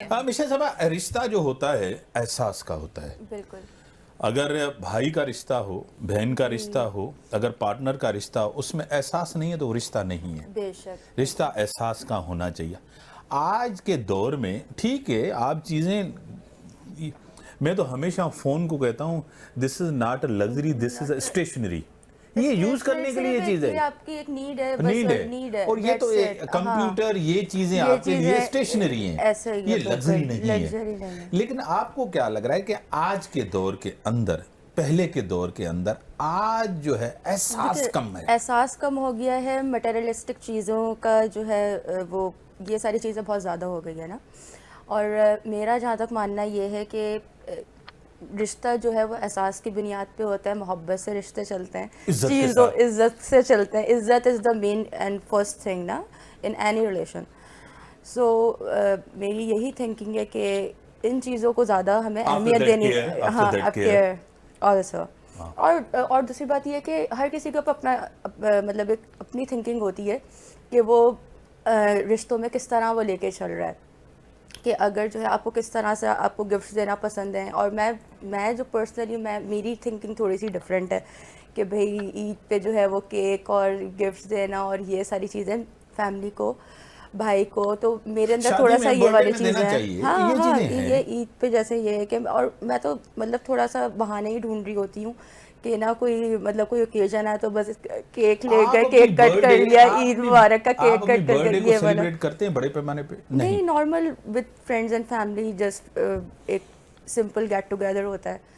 ہمیشہ صاحبہ رشتہ جو ہوتا ہے احساس کا ہوتا ہے. بالکل. اگر بھائی کا رشتہ ہو، بہن کا رشتہ ہو، اگر پارٹنر کا رشتہ ہو، اس میں احساس نہیں ہے تو وہ رشتہ نہیں ہے. بے شک. رشتہ احساس کا ہونا چاہیے. آج کے دور میں ٹھیک ہے آپ چیزیں، میں تو ہمیشہ فون کو کہتا ہوں this is not a luxury, this is a stationery. یہ یوز کرنے کے لیے یہ چیز ہے، یہ آپ کی ایک نیڈ ہے، نیڈ ہے. اور یہ تو کمپیوٹر یہ چیزیں آپ کے لیے اسٹیشنری ہیں، ایسا ہی یہ لگژری نہیں ہے. لیکن آپ کو کیا لگ رہا ہے کہ آج کے دور کے اندر، پہلے کے دور کے اندر آج جو ہے احساس کم ہے؟ احساس کم ہو گیا ہے. مٹیریلسٹک چیزوں کا جو ہے وہ یہ ساری چیزیں بہت زیادہ ہو گئی ہے نا. اور میرا جہاں تک ماننا یہ ہے کہ رشتہ جو ہے وہ احساس کی بنیاد پہ ہوتا ہے. محبت سے رشتے چلتے ہیں, چیزوں عزت سے چلتے ہیں. عزت از دا مین اینڈ فرسٹ تھنگ نا ان اینی ریلیشن. سو میری یہی تھنکنگ ہے کہ ان چیزوں کو زیادہ ہمیں اہمیت دینی. ہاں, کیئر آلسو. اور دوسری بات یہ ہے کہ ہر کسی کو اپنا مطلب ایک اپنی تھنکنگ ہوتی ہے کہ وہ رشتوں میں کس طرح وہ لے کے چل رہا ہے, کہ اگر جو ہے آپ کو کس طرح سے آپ کو گفٹس دینا پسند ہیں. اور میں جو پرسنلی میری تھنکنگ تھوڑی سی ڈفرینٹ ہے کہ بھئی عید پہ جو ہے وہ کیک اور گفٹس دینا اور یہ ساری چیزیں فیملی کو, بھائی کو, تو میرے اندر تھوڑا سا یہ والی چیز ہے. ہاں, یہ عید پہ جیسے یہ ہے کہ, اور میں تو مطلب تھوڑا سا بہانے ہی ڈھونڈ رہی ہوتی ہوں کہ نہ کوئی مطلب کوئی اوکیزن ہے تو بس کیک لے کر کیک کٹ کر لیا, عید مبارک کا کیک کٹ کر کے یہ والا. کرتے ہیں بڑے پیمانے پہ نہیں, normal with friends and family, just ایک سمپل گیٹ ٹوگیدر ہوتا ہے.